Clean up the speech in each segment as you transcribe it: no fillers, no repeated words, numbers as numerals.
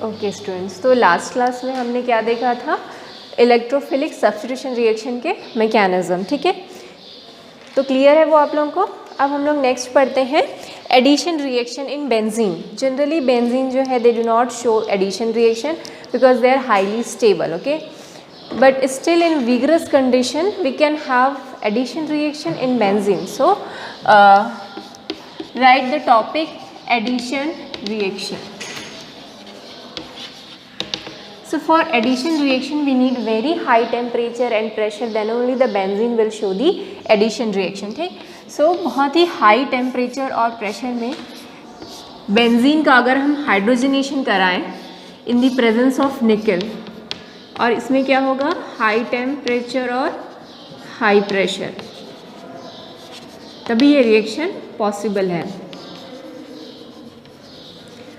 Okay students, तो last class में हमने क्या देखा था, इलेक्ट्रोफिलिक सब्स्टिट्यूशन रिएक्शन के मैकेनिज्म, ठीक है। तो क्लियर है वो आप लोगों को। अब हम लोग नेक्स्ट पढ़ते हैं addition reaction in benzene. Generally benzene जो है they do not show addition reaction because they are highly stable, okay, but still in vigorous condition we can have addition reaction in benzene. So write the topic addition reaction. So for addition reaction we need very high temperature and pressure, then only the benzene will show the addition reaction, ठीक। So बहुत ही high temperature और pressure में benzene का अगर हम hydrogenation कराएं in the presence of nickel, और इसमें क्या होगा, high temperature और high pressure, तभी ये रिएक्शन पॉसिबल है।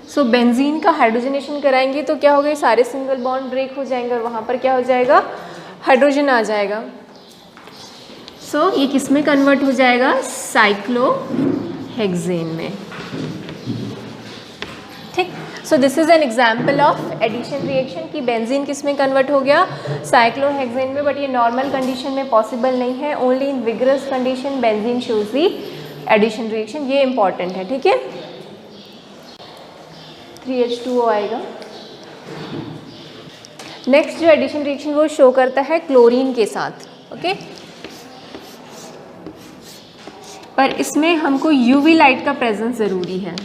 सो बेंजीन का हाइड्रोजनेशन कराएंगे तो क्या होगा, सारे सिंगल बॉन्ड ब्रेक हो जाएंगे और वहाँ पर क्या हो जाएगा, हाइड्रोजन आ जाएगा। सो ये किस में कन्वर्ट हो जाएगा, साइक्लोहेक्सेन में, ठीक। So this is an example of addition reaction कि बेंजीन किस में कन्वर्ट हो गया, साइक्लोहेक्सेन में, बट ये नॉर्मल कंडीशन में पॉसिबल नहीं है, only in vigorous condition benzene shows the addition reaction. ये इंपॉर्टेंट है, ठीक है। 3H2O आएगा। नेक्स्ट जो एडिशन रिएक्शन वो शो करता है क्लोरीन के साथ, ओके, पर इसमें हमको यूवी लाइट का प्रेजेंस जरूरी है।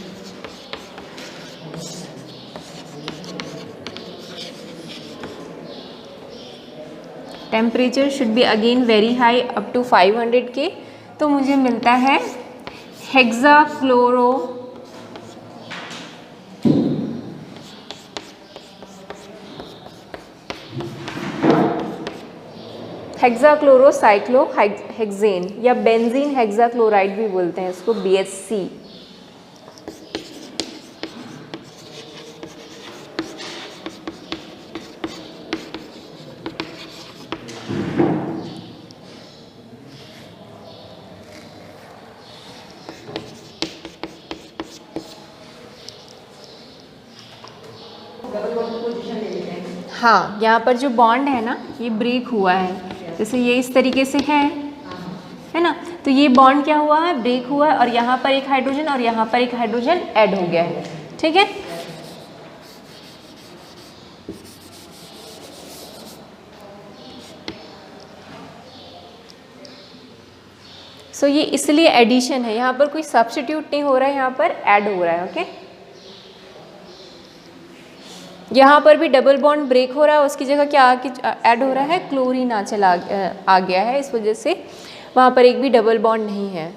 Temperature should be again very high up to 500 K, तो मुझे मिलता है हेक्साक्लोरोसाइक्लोहेक्सेन या बेंजीन हेक्साक्लोराइड भी बोलते हैं इसको, BHC। हाँ, यहाँ पर जो बॉन्ड है ना ये ब्रेक हुआ है, जैसे ये इस तरीके से है ना, तो ये बॉन्ड क्या हुआ है, ब्रेक हुआ है, और यहाँ पर एक हाइड्रोजन और यहाँ पर एक हाइड्रोजन ऐड हो गया है, ठीक है। सो ये इसलिए एडिशन है, यहाँ पर कोई सब्स्टिट्यूट नहीं हो रहा है, यहाँ पर ऐड हो रहा है, ओके। यहाँ पर भी डबल बॉन्ड ब्रेक हो रहा है, उसकी जगह क्या ऐड हो रहा है, क्लोरीन आ गया है, इस वजह से वहाँ पर एक भी डबल बॉन्ड नहीं है।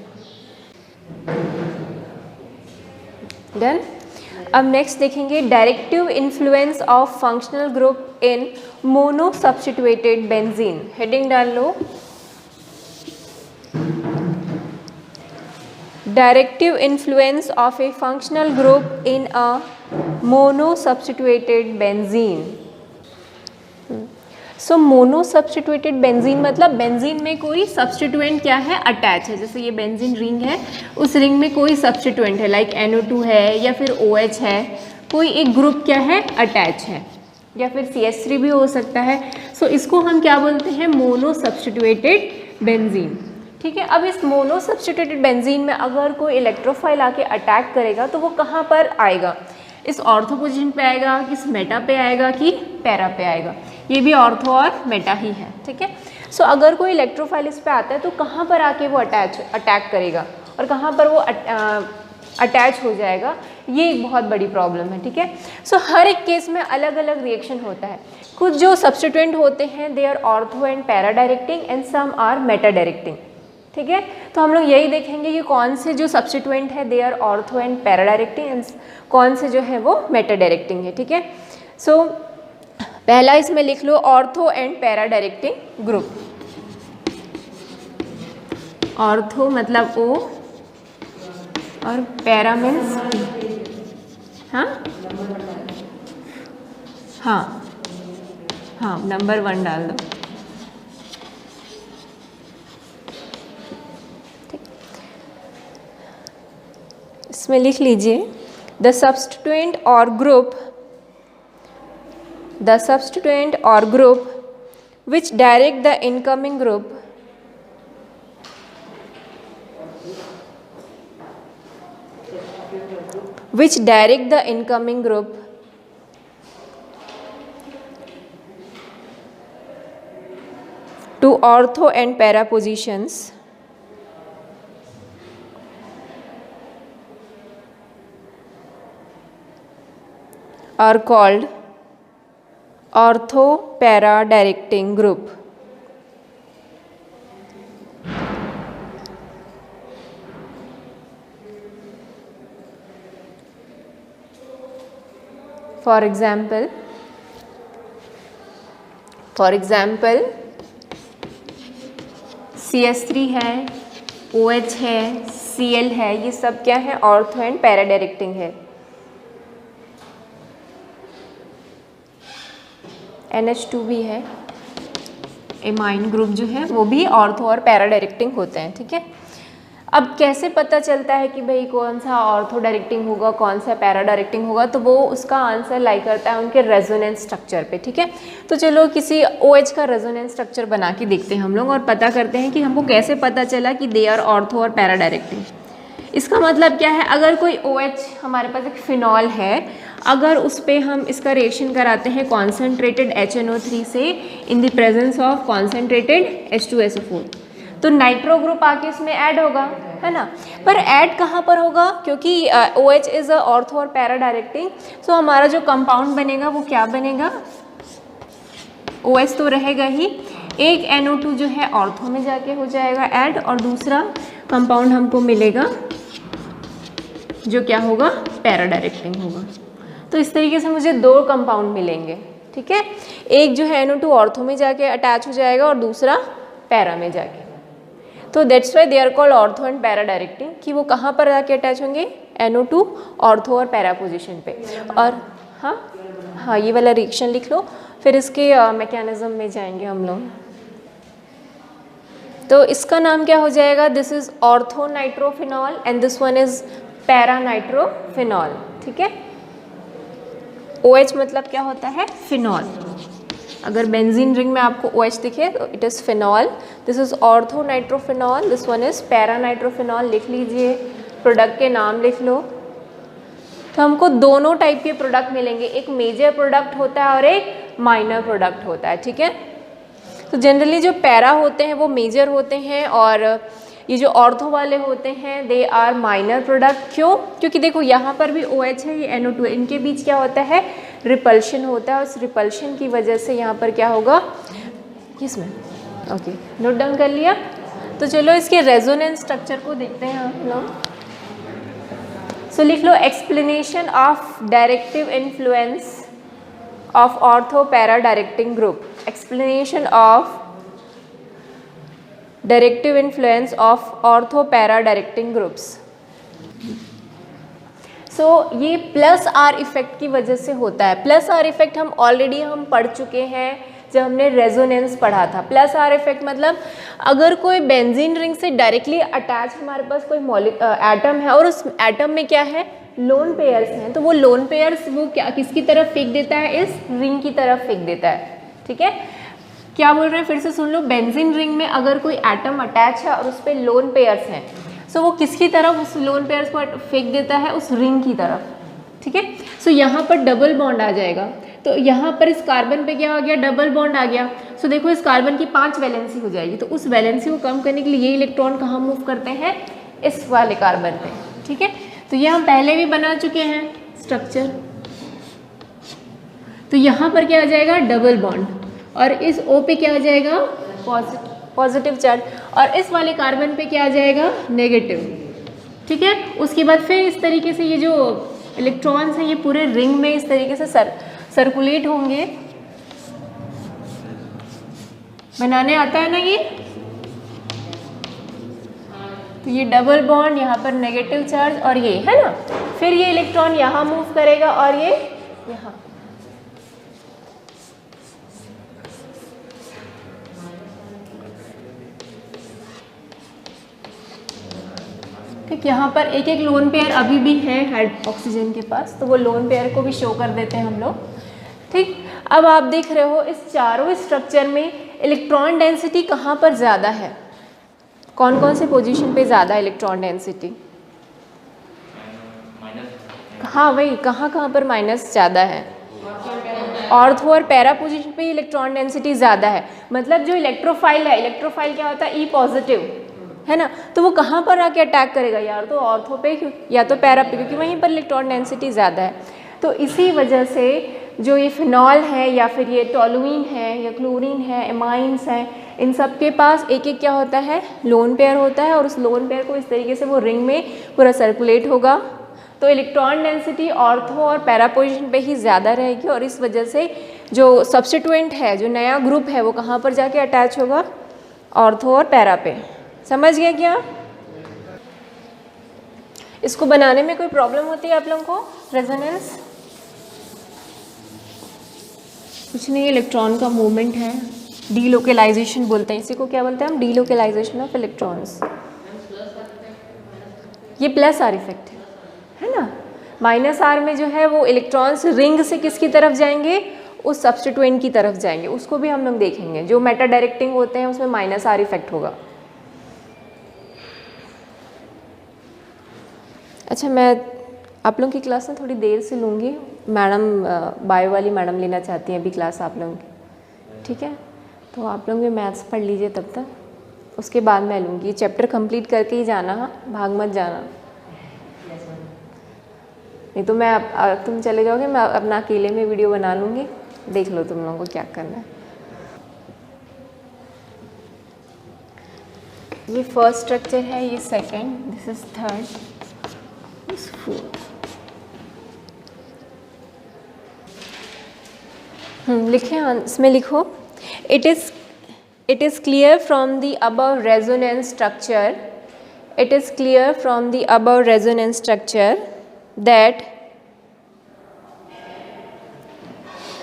डन। अब नेक्स्ट देखेंगे directive influence of functional group in mono substituted benzene. Heading डाल लो, directive influence of a functional group in a mono substituted benzene. So mono substituted benzene मतलब बेंजीन में कोई सब्स्टिट्यूएंट क्या है, अटैच है। जैसे ये बेंजीन रिंग है, उस रिंग में कोई सब्स्टिट्यूएंट है, लाइक NO2 है या फिर OH है, कोई एक ग्रुप क्या है, अटैच है, या फिर CH3 भी हो सकता है। सो इसको हम क्या बोलते हैं, मोनो सब्स्टिट्यूटेड बेंजीन, ठीक है। अब इस मोनो सब्स्टिट्यूटेड बेंजीन में अगर कोई इलेक्ट्रोफाइल आके अटैक करेगा तो वो कहाँ पर आएगा, इस ऑर्थो पोजीशन पे आएगा, किस मेटा पे आएगा कि पैरा पे आएगा, ये भी ऑर्थो और मेटा ही है, ठीक है। सो अगर कोई इलेक्ट्रोफाइल इस पे आता है तो कहाँ पर आके वो अटैक करेगा और कहाँ पर वो अटैच हो जाएगा, ये एक बहुत बड़ी प्रॉब्लम है, ठीक है। सो हर एक केस में अलग अलग रिएक्शन होता है। कुछ जो सब्स्टिट्यूएंट होते हैं they are ortho and para directing and some are meta directing, ठीक है। तो हम लोग यही देखेंगे कि कौन से जो सब्स्टिट्यूएंट है they are ortho and para directing and कौन से जो है वो मेटा डायरेक्टिंग है, ठीक है। सो पहला इसमें लिख लो ortho and para directing group. Ortho मतलब O और पैरा मीन्स P। हाँ, नंबर 1 डाल दो, ठीक। इसमें लिख लीजिए द सब्स्टिट्यूएंट और group the substituent or group which direct the incoming group to ortho and para positions are called ortho-para directing group. For example, CS3 है, OH है, Cl है, ये सब क्या है? ऑर्थो एंड पैरा डायरेक्टिंग है। NH2 भी है, एमाइन ग्रुप जो है वो भी ऑर्थो और पैरा डायरेक्टिंग होते हैं, ठीक है। अब कैसे पता चलता है कि भाई कौन सा ऑर्थो डायरेक्टिंग होगा, कौन सा पैरा डायरेक्टिंग होगा? तो वो उसका आंसर लाई करता है उनके रेजोनेंस स्ट्रक्चर पे, ठीक है। तो चलो किसी OH का रेजोनेंस स्ट्रक्चर बना के देखते हैं हम लोग और पता करते हैं कि हमको कैसे पता चला कि दे आर ऑर्थो और पैरा डायरेक्टिंग। इसका मतलब क्या है? अगर कोई OH हमारे पास एक फिनॉल है, अगर उस पर हम इसका रिएक्शन कराते हैं कॉन्सेंट्रेटेड HNO3 से in the presence of concentrated H2SO4, तो नाइट्रो ग्रुप आके इसमें ऐड होगा, है ना। पर ऐड कहाँ पर होगा? क्योंकि OH इज़ अ ऑर्थो और पैरा डायरेक्टिंग, सो हमारा जो कंपाउंड बनेगा वो क्या बनेगा? OH तो रहेगा ही, एक NO2 जो है ऑर्थो में जाके हो जाएगा ऐड, और दूसरा कंपाउंड हमको मिलेगा जो क्या होगा? पैरा डायरेक्टिंग होगा। तो इस तरीके से मुझे दो कंपाउंड मिलेंगे, ठीक है। एक जो है NO2 ऑर्थो में जाके अटैच हो जाएगा और दूसरा पैरा में जाके। तो that's why they are called ortho and para directing, कि वो कहाँ पर जाके अटैच होंगे? NO2 ऑर्थो और पैरा पोजीशन पे। और हाँ ये वाला रिएक्शन लिख लो, फिर इसके मैकेनिज्म में जाएंगे हम लोग। तो इसका नाम क्या हो जाएगा? This is ortho nitrophenol and this one is para nitrophenol, ठीक है। OH मतलब क्या होता है? फिनॉल। अगर बेंजीन रिंग में आपको OH दिखे तो it is phenol. This is ortho nitrophenol, this one is para nitrophenol. लिख लीजिए, प्रोडक्ट के नाम लिख लो। तो हमको दोनों टाइप के प्रोडक्ट मिलेंगे, एक मेजर प्रोडक्ट होता है और एक माइनर प्रोडक्ट होता है, ठीक है। तो जनरली जो पैरा होते हैं वो मेजर होते हैं और ये जो ऑर्थो वाले होते हैं दे आर माइनर प्रोडक्ट। क्यों? क्योंकि देखो यहाँ पर भी OH है, ये NO2 है, इनके बीच क्या होता है? रिपल्शन होता है। उस रिपल्शन की वजह से यहाँ पर क्या होगा? किसमें? ओके, नोट डाउन कर लिया। तो चलो इसके रेजोनेंस स्ट्रक्चर को देखते हैं हम लोग। सो लिख लो, explanation of directive influence of ortho para directing group. Explanation of directive influence of ortho para directing groups. So ये प्लस आर इफेक्ट की वजह से होता है। प्लस आर इफेक्ट हम ऑलरेडी पढ़ चुके हैं जब हमने रेजोनेंस पढ़ा था। प्लस आर इफेक्ट मतलब अगर कोई बेंजीन रिंग से डायरेक्टली अटैच हमारे पास कोई एटम है और उस एटम में क्या है? लोन पेयर्स हैं, तो वो लोन पेयर्स वो क्या किसकी तरफ फेंक देता है? इस रिंग की तरफ फेंक देता है, ठीक है। क्या बोल रहे हैं? फिर से सुन लो। बेंजीन रिंग में अगर कोई एटम अटैच है और उस पर लोन पेयर्स हैं, सो वो किसकी तरफ उस लोन पेयर्स को फेंक देता है? उस रिंग की तरफ, ठीक है। सो यहाँ पर डबल बॉन्ड आ जाएगा। तो यहाँ पर इस कार्बन पे क्या आ गया? डबल बॉन्ड आ गया। सो देखो इस कार्बन की 5 वैलेंसी हो जाएगी, तो उस वैलेंसी को कम करने के लिए ये इलेक्ट्रॉन कहाँ मूव करते हैं? इस वाले कार्बन पे, ठीक है। तो ये हम पहले भी बना चुके हैं स्ट्रक्चर। तो यहाँ पर क्या आ जाएगा? डबल बॉन्ड, और इस O पे क्या आ जाएगा? पॉजिटिव चार्ज, और इस वाले कार्बन पे क्या आ जाएगा? नेगेटिव, ठीक है। उसके बाद फिर इस तरीके से ये जो इलेक्ट्रॉन्स हैं ये पूरे रिंग में इस तरीके से सर्कुलेट होंगे। बनाने आता है ना ये? तो ये डबल बॉन्ड, यहाँ पर नेगेटिव चार्ज, और ये है ना, फिर ये इलेक्ट्रॉन यहाँ मूव करेगा और ये यहाँ। ठीक, यहाँ पर एक एक लोन पेयर अभी भी है ऑक्सीजन के पास, तो वो लोन पेयर को भी शो कर देते हैं हम लोग, ठीक। अब आप देख रहे हो इस चारों स्ट्रक्चर में इलेक्ट्रॉन डेंसिटी कहाँ पर ज़्यादा है, कौन कौन से पोजीशन पे ज़्यादा इलेक्ट्रॉन डेंसिटी? हाँ वही, कहाँ कहाँ पर माइनस ज़्यादा है? ऑर्थो और पैरा पोजीशन पे इलेक्ट्रॉन डेंसिटी ज़्यादा है। मतलब जो इलेक्ट्रोफाइल है, इलेक्ट्रोफाइल क्या होता है? ई पॉजिटिव, है ना? तो वो कहाँ पर आके अटैक करेगा? यार तो ऑर्थो पे या तो पैरा पे, क्योंकि वहीं पर इलेक्ट्रॉन डेंसिटी ज़्यादा है। तो इसी वजह से जो ये फिनॉल है या फिर ये टोलुइन है या क्लोरीन है, एमाइंस हैं, इन सब के पास एक एक क्या होता है? लोन पेयर होता है, और उस लोन पेयर को इस तरीके से वो रिंग में पूरा सर्कुलेट होगा। तो इलेक्ट्रॉन डेंसिटी ऑर्थो और पैरा पोजीशन पे ही ज़्यादा रहेगी, और इस वजह से जो सब्स्टिट्यूएंट है, जो नया ग्रुप है, वो कहाँ पर जाके अटैच होगा? ऑर्थो और पैरा पे। समझ गए क्या? इसको बनाने में कोई प्रॉब्लम होती है आप लोगों को? रेजोनेंस कुछ नहीं, इलेक्ट्रॉन का मूवमेंट है, डीलोकेलाइजेशन बोलते हैं इसी को। क्या बोलते हैं हम? Delocalisation of electrons. ये प्लस आर इफेक्ट है ना। माइनस आर में जो है वो इलेक्ट्रॉन्स रिंग से किसकी तरफ जाएंगे? उस सब्स्टिट्यूएंट की तरफ जाएंगे। उसको भी हम लोग देखेंगे। जो मेटा डायरेक्टिंग होते हैं उसमें माइनस आर इफेक्ट होगा। अच्छा, मैं आप लोगों की क्लास में थोड़ी देर से लूँगी। मैडम बायो वाली मैडम लेना चाहती हैं अभी क्लास आप लोगों की, ठीक है? तो आप लोग भी मैथ्स पढ़ लीजिए तब तक, उसके बाद मैं लूँगी। चैप्टर कंप्लीट करके ही जाना, हाँ, भाग मत जाना, नहीं तो मैं तुम चले जाओगे, मैं अपना अकेले में वीडियो बना लूँगी। देख लो तुम लोगों को क्या करना है। ये फर्स्ट स्ट्रक्चर है, ये second, this is third, this fourth. लिखे, इसमें लिखो, it is clear from the above resonance structure, it is clear from the above resonance structure that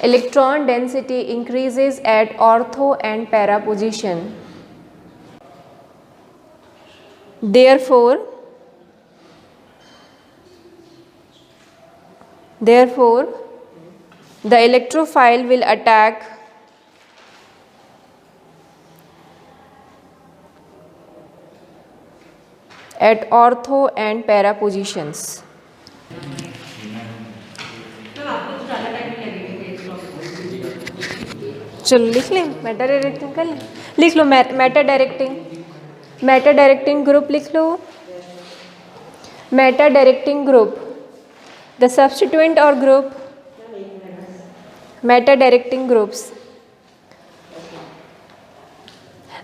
electron density increases at ortho and para position. Therefore, the electrophile will attack at ortho and para positions. चलो लिख लें, Meta directing कर लें। लिख लो meta directing group लिख लो। Meta directing group, the substituent और group meta directing groups.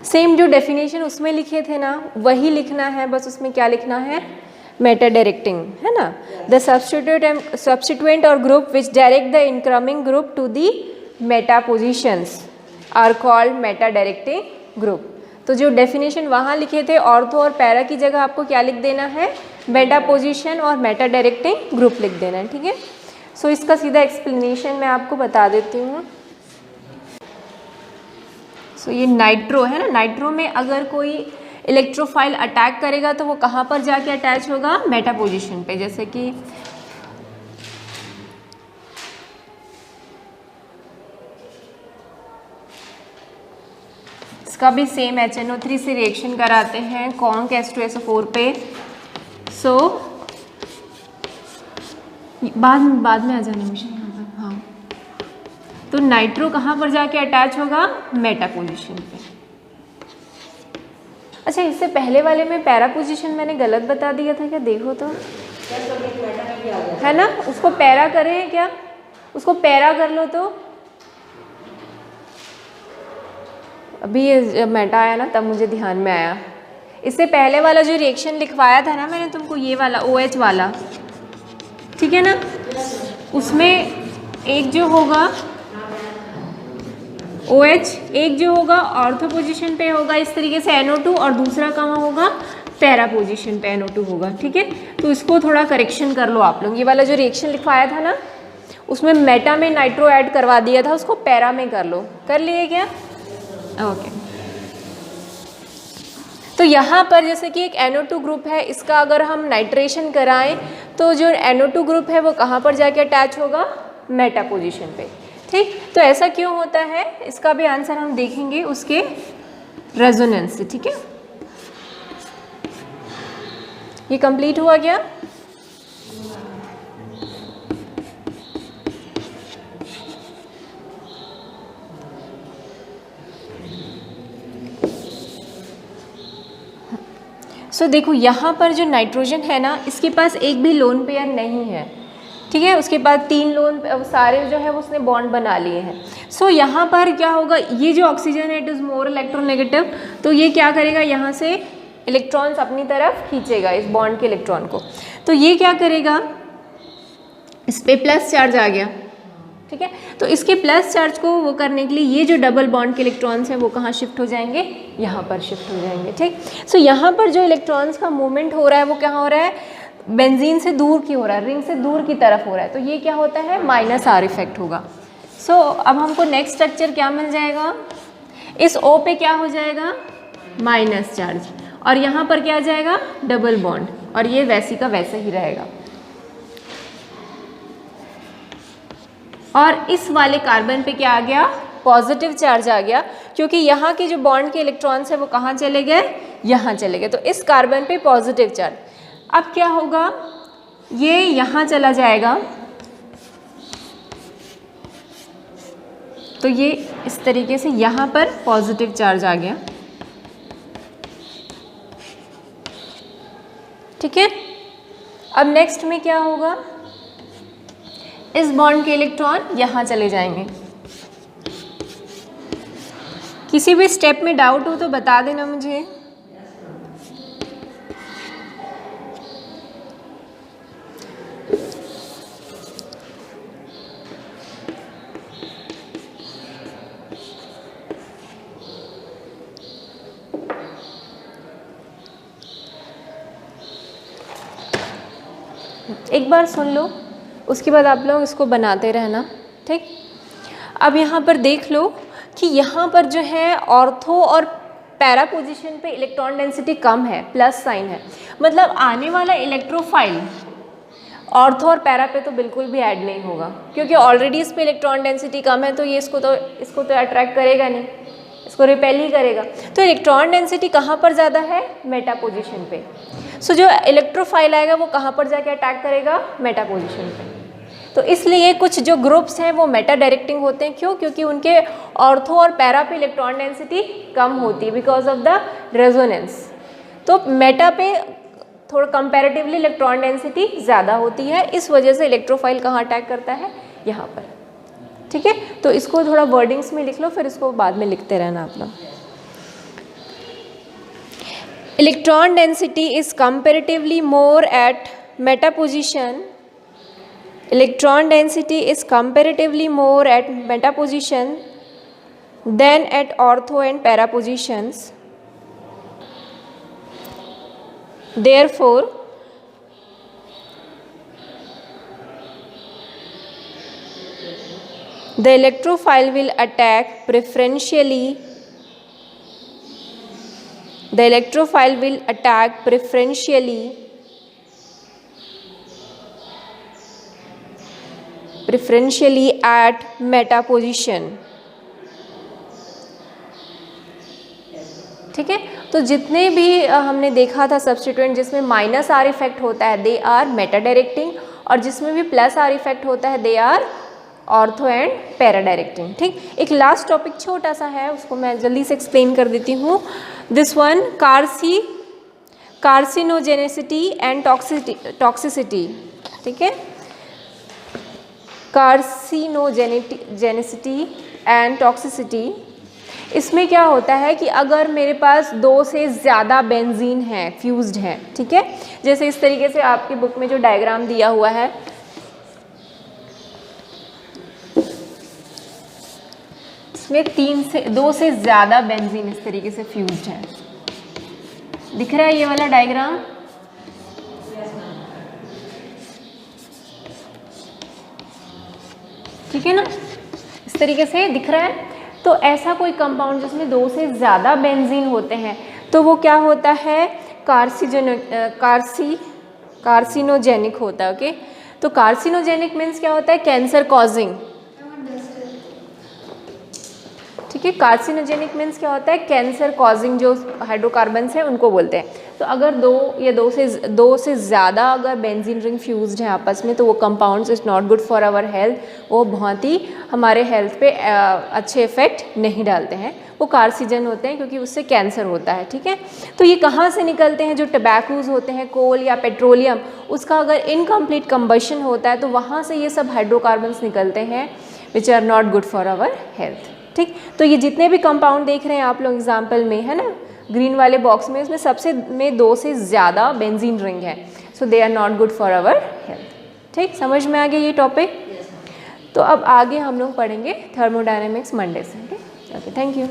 Same जो डेफिनेशन उसमें लिखे थे ना, वही लिखना है, बस उसमें क्या लिखना है? मेटा डायरेक्टिंग, है ना। द सब्स्टिट्यूएंट और group which direct the incoming group to the meta positions are called meta directing group. तो जो डेफिनेशन वहाँ लिखे थे ऑर्थो और पैरा की जगह आपको क्या लिख देना है? मेटा पोजिशन और मेटा डायरेक्टिंग ग्रुप लिख देना है, ठीक है। सो इसका सीधा एक्सप्लेनेशन मैं आपको बता देती हूँ। सो ये नाइट्रो है ना, नाइट्रो में अगर कोई इलेक्ट्रोफाइल अटैक करेगा तो वो कहाँ पर जाके अटैच होगा? मेटा पोजीशन पे। जैसे कि इसका भी सेम HNO3 से रिएक्शन कराते हैं कॉन्क H2SO4 पे। सो बाद में आ जाना मुझे यहाँ पर, हाँ। तो नाइट्रो कहाँ पर जाके अटैच होगा? मेटा पोजीशन पे। अच्छा, इससे पहले वाले में पैरा पोजीशन मैंने गलत बता दिया था क्या? देखो तो, है ना, उसको पैरा करें क्या? उसको पैरा कर लो। तो अभी ये जब मेटा आया ना तब मुझे ध्यान में आया। इससे पहले वाला जो रिएक्शन लिखवाया था ना मैंने तुमको, ये वाला OH वाला, ठीक है ना, उसमें एक जो होगा OH, एक जो होगा ऑर्थो पोजीशन पे होगा इस तरीके से NO2, और दूसरा कहाँ होगा? पैरा पोजीशन पे NO2 होगा, ठीक है। तो इसको थोड़ा करेक्शन कर लो आप लोग। ये वाला जो रिएक्शन लिखवाया था ना, उसमें मेटा में नाइट्रो ऐड करवा दिया था, उसको पैरा में कर लो। कर लिए क्या? ओके। तो यहाँ पर जैसे कि एक NO2 ग्रुप है, इसका अगर हम नाइट्रेशन कराएं तो जो NO2 ग्रुप है वो कहाँ पर जाके अटैच होगा? मेटा पोजीशन पे, ठीक, तो ऐसा क्यों होता है इसका भी आंसर हम देखेंगे उसके रेजोनेंस से। ठीक है, ये कंप्लीट हुआ क्या? सो देखो यहाँ पर जो नाइट्रोजन है ना, इसके पास एक भी लोन पेयर नहीं है। ठीक है, उसके बाद 3 लोन सारे जो है उसने बॉन्ड बना लिए हैं। सो यहाँ पर क्या होगा, ये जो ऑक्सीजन है इट इज़ मोर इलेक्ट्रोनेगेटिव, तो ये क्या करेगा, यहाँ से इलेक्ट्रॉन्स अपनी तरफ खींचेगा इस बॉन्ड के इलेक्ट्रॉन को। तो ये क्या करेगा, इस पे प्लस चार्ज आ गया। ठीक है, तो इसके प्लस चार्ज को वो करने के लिए ये जो डबल बॉन्ड के इलेक्ट्रॉन्स हैं वो कहाँ शिफ्ट हो जाएंगे, यहाँ पर शिफ्ट हो जाएंगे। ठीक, सो यहाँ पर जो इलेक्ट्रॉन्स का मूवमेंट हो रहा है वो क्या हो रहा है, बेंजीन से दूर की हो रहा है, रिंग से दूर की तरफ हो रहा है। तो ये क्या होता है, माइनस आर इफेक्ट होगा। सो अब हमको नेक्स्ट स्ट्रक्चर क्या मिल जाएगा, इस O पे क्या हो जाएगा, माइनस चार्ज, और यहाँ पर क्या आ जाएगा, डबल बॉन्ड, और ये वैसी का वैसे ही रहेगा। और इस वाले कार्बन पे क्या आ गया, पॉजिटिव चार्ज आ गया, क्योंकि यहाँ के जो बॉन्ड के इलेक्ट्रॉन्स है वो कहाँ चले गए, यहाँ चले गए। तो इस कार्बन पे पॉजिटिव चार्ज। अब क्या होगा, ये यहाँ चला जाएगा, तो ये इस तरीके से यहाँ पर पॉजिटिव चार्ज आ गया। ठीक है, अब नेक्स्ट में क्या होगा, इस बॉन्ड के इलेक्ट्रॉन यहाँ चले जाएंगे। किसी भी स्टेप में डाउट हो तो बता देना मुझे। एक बार सुन लो, उसके बाद आप लोग इसको बनाते रहना। ठीक, अब यहाँ पर देख लो कि यहाँ पर जो है ऑर्थो और पैरा पोजीशन पे इलेक्ट्रॉन डेंसिटी कम है, प्लस साइन है, मतलब आने वाला इलेक्ट्रोफाइल ऑर्थो और पैरा पे तो बिल्कुल भी ऐड नहीं होगा, क्योंकि ऑलरेडी इस पे इलेक्ट्रॉन डेंसिटी कम है, तो ये इसको तो अट्रैक्ट करेगा नहीं, इसको रिपेल ही करेगा। तो इलेक्ट्रॉन डेंसिटी कहाँ पर ज़्यादा है, मेटा पोजीशन पे। सो जो इलेक्ट्रोफाइल आएगा वो कहाँ पर जाके अटैक करेगा, मेटा पोजीशन पे। तो इसलिए कुछ जो ग्रुप्स हैं वो मेटा डायरेक्टिंग होते हैं। क्यों, क्योंकि उनके ऑर्थो और पैरा पे इलेक्ट्रॉन डेंसिटी कम होती है बिकॉज ऑफ द रेजोनेंस। तो मेटा पे थोड़ा कंपैरेटिवली इलेक्ट्रॉन डेंसिटी ज़्यादा होती है, इस वजह से इलेक्ट्रोफाइल कहाँ अटैक करता है, यहाँ पर। ठीक है, तो इसको थोड़ा वर्डिंग्स में लिख लो, फिर इसको बाद में लिखते रहना आप लोग। Electron density is comparatively more at Meta position. Electron density is comparatively more at meta position than at ortho and para positions. Therefore, the electrophile will attack preferentially. The electrophile will attack preferentially at meta position. ठीक है, तो जितने भी हमने देखा था substituent जिसमें minus are effect होता है दे आर मेटा डायरेक्टिंग, और जिसमें भी प्लस आर इफेक्ट होता है they are ortho and para directing. ठीक, एक लास्ट टॉपिक छोटा सा है, उसको मैं जल्दी से एक्सप्लेन कर देती हूँ। This one, carcinogenicity and toxicity. ठीक है, कार्सिनोजेनेसिटी एंड टॉक्सिसिटी, इसमें क्या होता है कि अगर मेरे पास 2 से ज़्यादा बेंजीन है, फ्यूज्ड है, ठीक है, जैसे इस तरीके से आपकी बुक में जो डायग्राम दिया हुआ है, इसमें 2 से ज़्यादा बेंजीन इस तरीके से फ्यूज्ड है। दिख रहा है ये वाला डायग्राम? ठीक है ना, इस तरीके से दिख रहा है। तो ऐसा कोई कंपाउंड जिसमें 2 से ज़्यादा बेंजीन होते हैं तो वो क्या होता है, कार्सिनोजेनिक होता है। ओके, तो कार्सिनोजेनिक मीन्स क्या होता है, कैंसर कॉजिंग। ठीक है। कार्सिनोजेनिक मीन्स क्या होता है, कैंसर कॉजिंग जो हाइड्रोकार्बन्स हैं उनको बोलते हैं। तो अगर दो से ज़्यादा अगर बेंजीन रिंग फ्यूज्ड हैं आपस में तो वो compounds is not good for our health, वो बहुत ही हमारे हेल्थ पे अच्छे इफेक्ट नहीं डालते हैं, वो कार्सिजन होते हैं क्योंकि उससे कैंसर होता है, ठीक है। तो ये कहाँ से निकलते हैं, जो टबैकोज होते हैं, कोल या पेट्रोलियम, उसका अगर इनकम्प्लीट कंबशन होता है तो वहाँ से ये सब हाइड्रोकार्बन्स निकलते हैं which are not good for our health, ठीक। तो ये जितने भी कंपाउंड देख रहे हैं आप लोग एग्जाम्पल में, है ना, ग्रीन वाले बॉक्स में, उसमें सबसे में 2 से ज़्यादा बेंजीन रिंग है, so they are not good for our health, ठीक। समझ में आ गया ये टॉपिक। तो अब आगे हम लोग पढ़ेंगे थर्मोडायनेमिक्स मंडे से, ओके, थैंक यू।